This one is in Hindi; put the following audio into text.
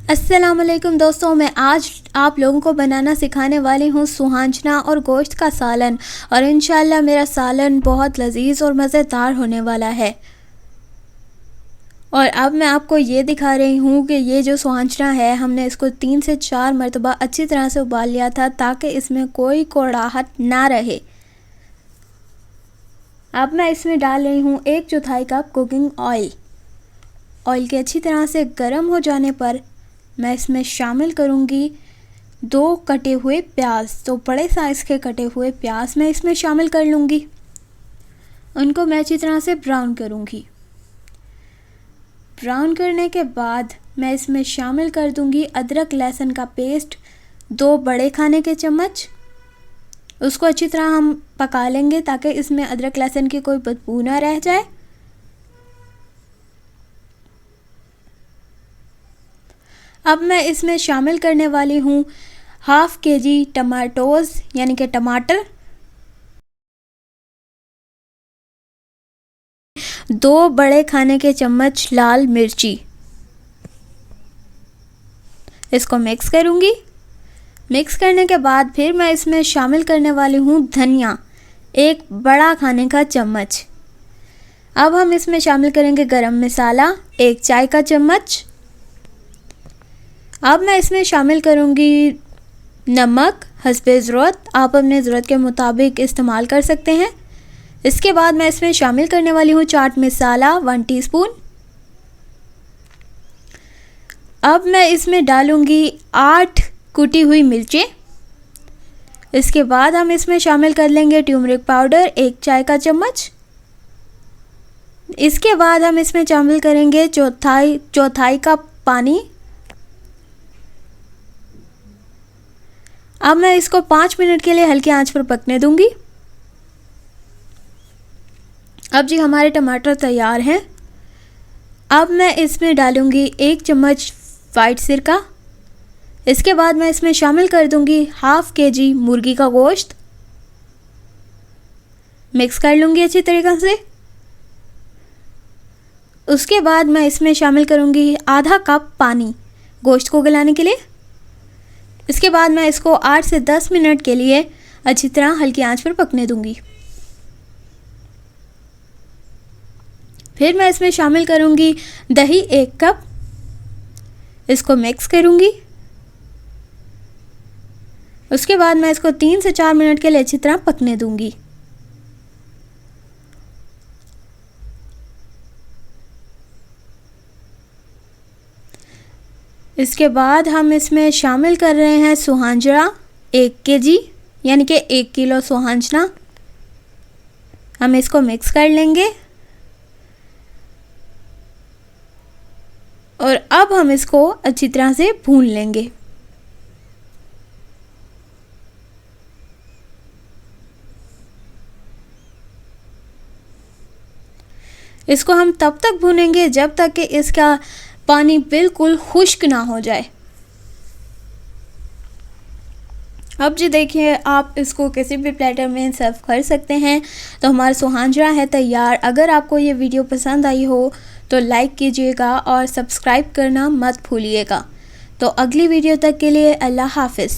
अस्सलामुअलैकुम दोस्तों, मैं आज आप लोगों को बनाना सिखाने वाली हूँ सुहांजना और गोश्त का सालन। और इंशाल्लाह मेरा सालन बहुत लजीज और मज़ेदार होने वाला है। और अब मैं आपको ये दिखा रही हूँ कि ये जो सुहांजना है, हमने इसको 3 से 4 मरतबा अच्छी तरह से उबाल लिया था ताकि इसमें कोई कड़ाहट ना रहे। अब मैं इसमें डाल रही हूँ 1/4 कप कुकिंग ऑयल। ऑयल के अच्छी तरह से गर्म हो जाने पर मैं इसमें शामिल करूँगी 2 कटे हुए प्याज। तो बड़े साइज़ के कटे हुए प्याज मैं इसमें शामिल कर लूँगी। उनको मैं अच्छी तरह से ब्राउन करूँगी। ब्राउन करने के बाद मैं इसमें शामिल कर दूँगी अदरक लहसुन का पेस्ट 2 बड़े खाने के चम्मच। उसको अच्छी तरह हम पका लेंगे ताकि इसमें अदरक लहसुन की कोई बदबू ना रह जाए। अब मैं इसमें शामिल करने वाली हूँ ½ kg टमाटोज़ यानी कि टमाटर, 2 बड़े खाने के चम्मच लाल मिर्ची। इसको मिक्स करूँगी। मिक्स करने के बाद फिर मैं इसमें शामिल करने वाली हूँ धनिया, 1 बड़ा खाने का चम्मच। अब हम इसमें शामिल करेंगे गरम मसाला, 1 चाय का चम्मच। अब मैं इसमें शामिल करूँगी नमक हस्बे ज़रूरत, आप अपने ज़रूरत के मुताबिक इस्तेमाल कर सकते हैं। इसके बाद मैं इसमें शामिल करने वाली हूँ चाट मसाला 1 टीस्पून। अब मैं इसमें डालूँगी 8 कुटी हुई मिर्चें। इसके बाद हम इसमें शामिल कर लेंगे टर्मरिक पाउडर 1 चाय का चम्मच। इसके बाद हम इसमें शामिल करेंगे चौथाई कप पानी। अब मैं इसको 5 मिनट के लिए हल्की आंच पर पकने दूंगी। अब जी हमारे टमाटर तैयार हैं। अब मैं इसमें डालूंगी 1 चम्मच वाइट सिरका। इसके बाद मैं इसमें शामिल कर दूंगी ½ kg मुर्गी का गोश्त। मिक्स कर लूंगी अच्छी तरीके से। उसके बाद मैं इसमें शामिल करूंगी ½ कप पानी गोश्त को गलाने के लिए। इसके बाद मैं इसको 8 से 10 मिनट के लिए अच्छी तरह हल्की आंच पर पकने दूंगी। फिर मैं इसमें शामिल करूंगी दही 1 कप। इसको मिक्स करूंगी। उसके बाद मैं इसको 3 से 4 मिनट के लिए अच्छी तरह पकने दूंगी। इसके बाद हम इसमें शामिल कर रहे हैं सुहांजना 1 kg यानी कि 1 किलो सुहांजना। हम इसको मिक्स कर लेंगे और अब हम इसको अच्छी तरह से भून लेंगे। इसको हम तब तक भूनेंगे जब तक कि इसका पानी बिल्कुल खुश्क ना हो जाए। अब जी देखिए, आप इसको किसी भी प्लेटर में सर्व कर सकते हैं। तो हमारा सुहांजना है तैयार। अगर आपको ये वीडियो पसंद आई हो तो लाइक कीजिएगा और सब्सक्राइब करना मत भूलिएगा। तो अगली वीडियो तक के लिए अल्लाह हाफ़िज़।